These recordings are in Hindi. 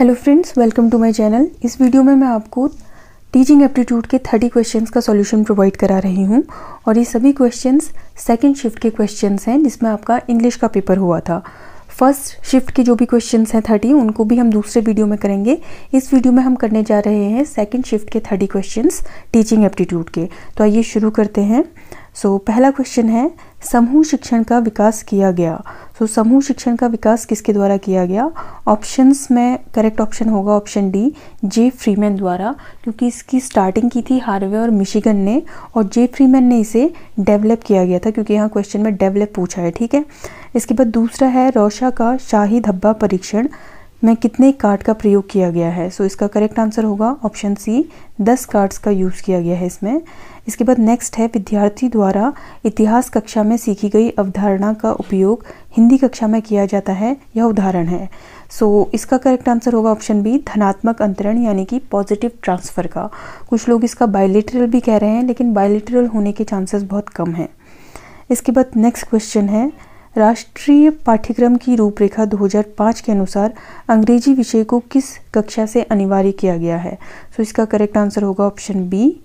Hello friends, welcome to my channel. इस वीडियो में मैं आपको टीचिंग एप्टीट्यूड के 30 क्वेश्चंस का सॉल्यूशन प्रोवाइड करा रही हूं और ये सभी क्वेश्चंस सेकंड शिफ्ट के क्वेश्चंस हैं जिसमें आपका इंग्लिश का पेपर हुआ था। फर्स्ट शिफ्ट के जो भी क्वेश्चंस हैं 30 उनको भी हम दूसरे वीडियो में करेंगे। इस वीडियो में हम करने जा रहे हैं सेकंड शिफ्ट के 30 क्वेश्चंस टीचिंग एप्टीट्यूड के। तो आइए शुरू करते हैं। पहला क्वेश्चन है, समूह शिक्षण का विकास किया गया। समूह शिक्षण का विकास किसके द्वारा किया गया? ऑप्शंस में करेक्ट ऑप्शन होगा ऑप्शन डी, जे फ्रीमैन द्वारा, क्योंकि इसकी स्टार्टिंग की थी हार्वे और मिशिगन ने और जे फ्रीमैन ने इसे डेवलप किया गया था, क्योंकि यहाँ क्वेश्चन में डेवलप पूछा है। ठीक है। इसके बाद दूसरा है, रोशा का शाही धब्बा परीक्षण में कितने कार्ड का प्रयोग किया गया है? इसका करेक्ट आंसर होगा ऑप्शन सी, 10 कार्ड्स का यूज़ किया गया है इसमें। इसके बाद नेक्स्ट है, विद्यार्थी द्वारा इतिहास कक्षा में सीखी गई अवधारणा का उपयोग हिंदी कक्षा में किया जाता है, यह उदाहरण है। इसका करेक्ट आंसर होगा ऑप्शन बी, धनात्मक अंतरण यानी कि पॉजिटिव ट्रांसफ़र का। कुछ लोग इसका बायलिटरल भी कह रहे हैं, लेकिन बायलिटरल होने के चांसेस बहुत कम हैं। इसके बाद नेक्स्ट क्वेश्चन है, राष्ट्रीय पाठ्यक्रम की रूपरेखा 2005 के अनुसार अंग्रेजी विषय को किस कक्षा से अनिवार्य किया गया है? इसका करेक्ट आंसर होगा ऑप्शन बी।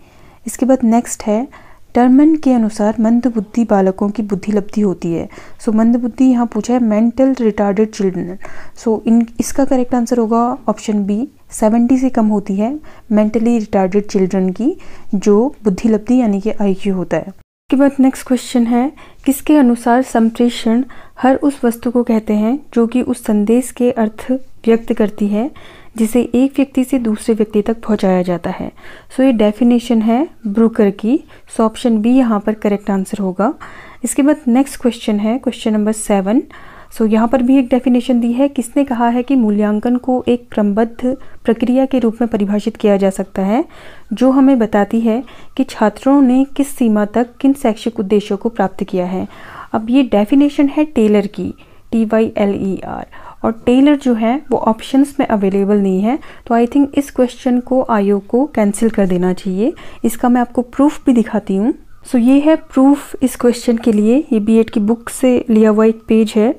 इसके बाद नेक्स्ट है, टर्मन के अनुसार मंदबुद्धि बालकों की बुद्धि लब्धि होती है। मंदबुद्धि यहाँ पूछा है मेंटल रिटार्डेड चिल्ड्रन। इसका करेक्ट आंसर होगा ऑप्शन बी, 70 से कम होती है मेंटली रिटार्डेड चिल्ड्रन की जो बुद्धि लब्धि यानी कि IQ होता है। इसके बाद नेक्स्ट क्वेश्चन है, किसके अनुसार संप्रेषण हर उस वस्तु को कहते हैं जो कि उस संदेश के अर्थ व्यक्त करती है जिसे एक व्यक्ति से दूसरे व्यक्ति तक पहुंचाया जाता है। ये डेफिनेशन है ब्रूकर की। ऑप्शन बी यहाँ पर करेक्ट आंसर होगा। इसके बाद नेक्स्ट क्वेश्चन है, क्वेश्चन नंबर 7। यहाँ पर भी एक डेफिनेशन दी है, किसने कहा है कि मूल्यांकन को एक क्रमबद्ध प्रक्रिया के रूप में परिभाषित किया जा सकता है जो हमें बताती है कि छात्रों ने किस सीमा तक किन शैक्षिक उद्देश्यों को प्राप्त किया है। अब ये डेफिनेशन है टेलर की, TYLER, और टेलर जो है वो ऑप्शंस में अवेलेबल नहीं है। तो आई थिंक इस क्वेश्चन को आयोग को कैंसिल कर देना चाहिए। इसका मैं आपको प्रूफ भी दिखाती हूँ। ये है प्रूफ इस क्वेश्चन के लिए। ये B.Ed की बुक से लिया हुआ एक पेज है।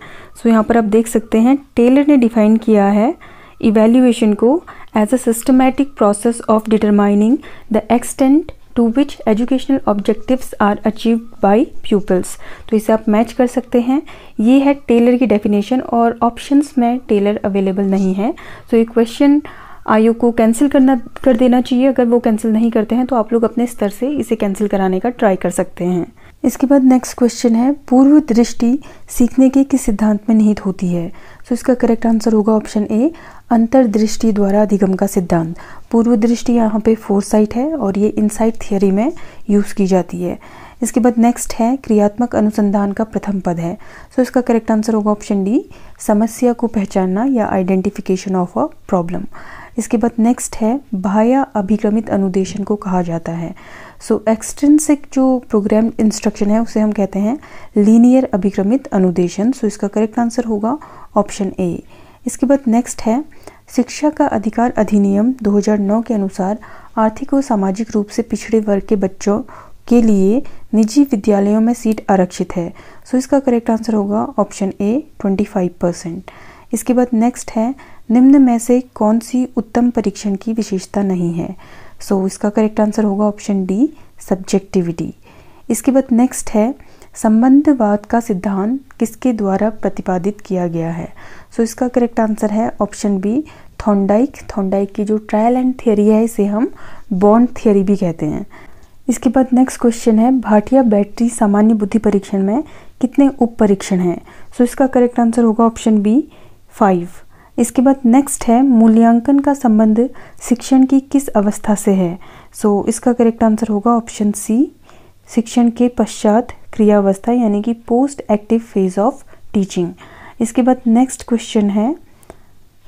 यहाँ पर आप देख सकते हैं, टेलर ने डिफाइन किया है इवैल्यूएशन को as a systematic process of determining the extent to which educational objectives are achieved by pupils. तो इसे आप मैच कर सकते हैं। ये है टेलर की डेफिनेशन और ऑप्शंस में टेलर अवेलेबल नहीं है। ये क्वेश्चन आयोग को कैंसिल कर देना चाहिए। अगर वो कैंसिल नहीं करते हैं तो आप लोग अपने स्तर से इसे कैंसिल कराने का ट्राई कर सकते हैं। इसके बाद नेक्स्ट क्वेश्चन है, पूर्व दृष्टि सीखने के किस सिद्धांत में निहित होती है? इसका करेक्ट आंसर होगा ऑप्शन ए, अंतर्दृष्टि द्वारा अधिगम का सिद्धांत। पूर्व दृष्टि यहाँ पे फोरसाइट है और ये इनसाइट थियरी में यूज़ की जाती है। इसके बाद नेक्स्ट है, क्रियात्मक अनुसंधान का प्रथम पद है। इसका करेक्ट आंसर होगा ऑप्शन डी, समस्या को पहचानना या आइडेंटिफिकेशन ऑफ अ प्रॉब्लम। इसके बाद नेक्स्ट है, बाह्य अभिक्रमित अनुदेशन को कहा जाता है। एक्सट्रिंसिक जो प्रोग्राम इंस्ट्रक्शन है उसे हम कहते हैं लीनियर अभिक्रमित अनुदेशन। इसका करेक्ट आंसर होगा ऑप्शन ए। इसके बाद नेक्स्ट है, शिक्षा का अधिकार अधिनियम 2009 के अनुसार आर्थिक और सामाजिक रूप से पिछड़े वर्ग के बच्चों के लिए निजी विद्यालयों में सीट आरक्षित है। इसका करेक्ट आंसर होगा ऑप्शन ए, 25%। इसके बाद नेक्स्ट है, निम्न में से कौन सी उत्तम परीक्षण की विशेषता नहीं है? इसका करेक्ट आंसर होगा ऑप्शन डी, सब्जेक्टिविटी। इसके बाद नेक्स्ट है, संबंधवाद का सिद्धांत किसके द्वारा प्रतिपादित किया गया है? इसका करेक्ट आंसर है ऑप्शन बी, थॉर्नडाइक की जो ट्रायल एंड थियरी है इसे हम बॉन्ड थियरी भी कहते हैं। इसके बाद नेक्स्ट क्वेश्चन है, भाटिया बैटरी सामान्य बुद्धि परीक्षण में कितने उप परीक्षण हैं? इसका करेक्ट आंसर होगा ऑप्शन बी, 5। इसके बाद नेक्स्ट है, मूल्यांकन का संबंध शिक्षण की किस अवस्था से है? इसका करेक्ट आंसर होगा ऑप्शन सी, शिक्षण के पश्चात क्रियावस्था यानी कि post active phase of teaching. इसके बाद नेक्स्ट क्वेश्चन है,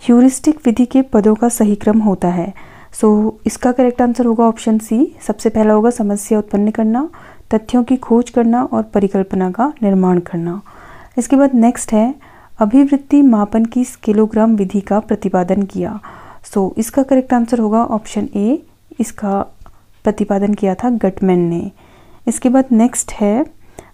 ह्यूरिस्टिक विधि के पदों का सही क्रम होता है। इसका करेक्ट आंसर होगा ऑप्शन सी, सबसे पहला होगा समस्या उत्पन्न करना, तथ्यों की खोज करना और परिकल्पना का निर्माण करना। इसके बाद नेक्स्ट है, अभिवृत्ति मापन की स्केलोग्राम विधि का प्रतिपादन किया। इसका करेक्ट आंसर होगा ऑप्शन ए, इसका प्रतिपादन किया था गटमैन ने। इसके बाद नेक्स्ट है,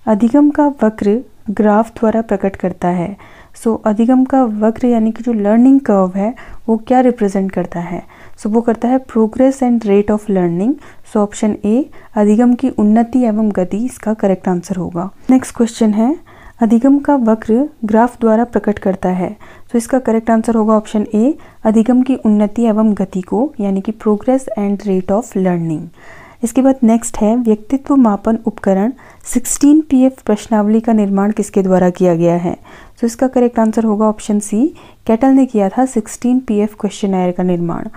अधिगम का वक्र ग्राफ द्वारा प्रकट करता है। सो अधिगम का वक्र यानी कि जो लर्निंग कर्व है वो क्या रिप्रेजेंट करता है? सो वो करता है progress and rate of learning. So option A अधिगम की उन्नति एवं गति इसका करेक्ट आंसर होगा। नेक्स्ट क्वेश्चन है अधिगम का वक्र ग्राफ द्वारा प्रकट करता है। तो इसका करेक्ट आंसर होगा ऑप्शन ए अधिगम की उन्नति एवं गति को, यानी कि progress and rate of learning. इसके बाद नेक्स्ट है व्यक्तित्व मापन उपकरण 16 PF प्रश्नावली का निर्माण किसके द्वारा किया गया है? तो इसका करेक्ट आंसर होगा ऑप्शन सी कैटल ने किया था 16 PF क्वेश्चनर का निर्माण।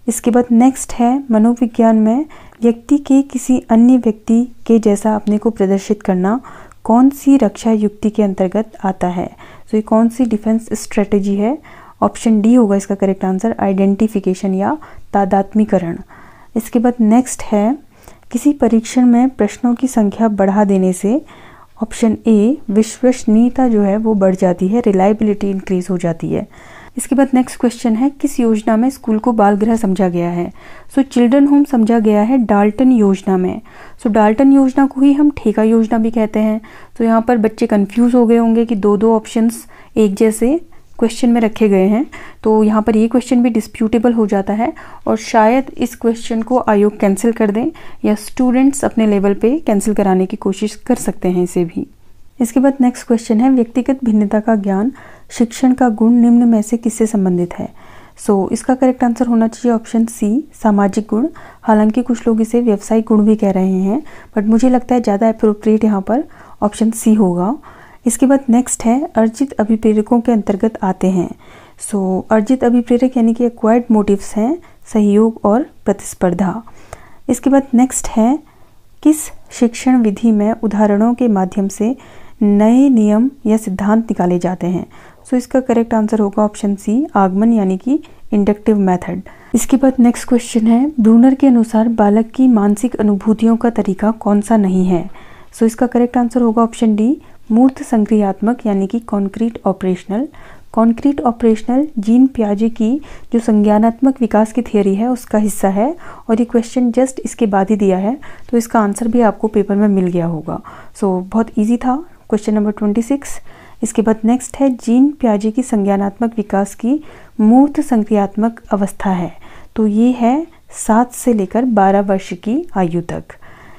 इसके बाद नेक्स्ट है मनोविज्ञान में व्यक्ति के किसी अन्य व्यक्ति के जैसा अपने को प्रदर्शित करना कौन सी रक्षा युक्ति के अंतर्गत आता है? तो ये कौन सी डिफेंस स्ट्रेटेजी है? ऑप्शन डी होगा इसका करेक्ट आंसर आइडेंटिफिकेशन या तादात्मीकरण। इसके बाद नेक्स्ट है किसी परीक्षण में प्रश्नों की संख्या बढ़ा देने से ऑप्शन ए विश्वसनीयता जो है वो बढ़ जाती है, रिलायबिलिटी इंक्रीज हो जाती है। इसके बाद नेक्स्ट क्वेश्चन है किस योजना में स्कूल को बाल गृह समझा गया है? सो चिल्ड्रन होम समझा गया है डाल्टन योजना में। सो डाल्टन योजना को ही हम ठेका योजना भी कहते हैं। तो यहाँ पर बच्चे कंफ्यूज हो गए होंगे कि दो ऑप्शंस एक जैसे क्वेश्चन में रखे गए हैं, तो यहाँ पर ये क्वेश्चन भी डिस्प्यूटेबल हो जाता है और शायद इस क्वेश्चन को आयोग कैंसिल कर दें या स्टूडेंट्स अपने लेवल पे कैंसिल कराने की कोशिश कर सकते हैं इसे भी। इसके बाद नेक्स्ट क्वेश्चन है व्यक्तिगत भिन्नता का ज्ञान शिक्षण का गुण निम्न में से किससे संबंधित है? सो इसका करेक्ट आंसर होना चाहिए ऑप्शन सी सामाजिक गुण। हालांकि कुछ लोग इसे व्यावसायिक गुण भी कह रहे हैं, बट मुझे लगता है ज़्यादा अप्रोप्रिएट यहाँ पर ऑप्शन सी होगा। इसके बाद नेक्स्ट है अर्जित अभिप्रेरकों के अंतर्गत आते हैं। सो अर्जित अभिप्रेरक यानी कि एक्वायर्ड मोटिव्स हैं सहयोग और प्रतिस्पर्धा। इसके बाद नेक्स्ट है किस शिक्षण विधि में उदाहरणों के माध्यम से नए नियम या सिद्धांत निकाले जाते हैं? सो इसका करेक्ट आंसर होगा ऑप्शन सी आगमन यानी कि इंडक्टिव मेथड। इसके बाद नेक्स्ट क्वेश्चन है ब्रूनर के अनुसार बालक की मानसिक अनुभूतियों का तरीका कौन सा नहीं है? सो इसका करेक्ट आंसर होगा ऑप्शन डी मूर्त संक्रियात्मक यानी कि concrete operational. Concrete operational Jean पियाजे की जो संज्ञानात्मक विकास की थियरी है उसका हिस्सा है और ये क्वेश्चन जस्ट इसके बाद ही दिया है, तो इसका आंसर भी आपको पेपर में मिल गया होगा। सो बहुत इजी था क्वेश्चन नंबर 26। इसके बाद नेक्स्ट है जीन पियाजे की संज्ञानात्मक विकास की मूर्त संक्रियात्मक अवस्था है, तो ये है 7 से लेकर 12 वर्ष की आयु तक।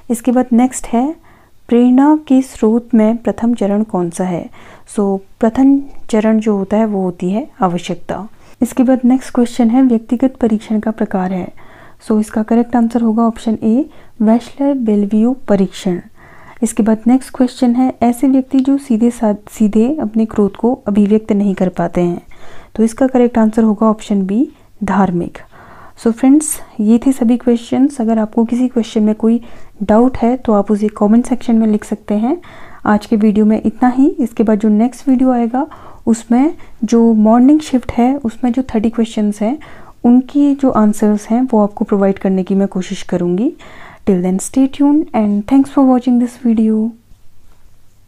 इसके बाद नेक्स्ट है प्रेरणा के स्रोत में प्रथम चरण कौन सा है? सो प्रथम चरण जो होता है वो होती है आवश्यकता। इसके बाद नेक्स्ट क्वेश्चन है व्यक्तिगत परीक्षण का प्रकार है। सो इसका करेक्ट आंसर होगा ऑप्शन ए वेशलर बेलव्यू परीक्षण। इसके बाद नेक्स्ट क्वेश्चन है ऐसे व्यक्ति जो सीधे अपने क्रोध को अभिव्यक्त नहीं कर पाते हैं, तो इसका करेक्ट आंसर होगा ऑप्शन बी धार्मिक। सो फ्रेंड्स ये थे सभी क्वेश्चंस। अगर आपको किसी क्वेश्चन में कोई डाउट है तो आप उसे कमेंट सेक्शन में लिख सकते हैं। आज के वीडियो में इतना ही। इसके बाद जो नेक्स्ट वीडियो आएगा उसमें जो मॉर्निंग शिफ्ट है उसमें जो 30 क्वेश्चंस हैं उनकी जो आंसर्स हैं वो आपको प्रोवाइड करने की मैं कोशिश करूँगी। Till then stay tuned and thanks for watching this video.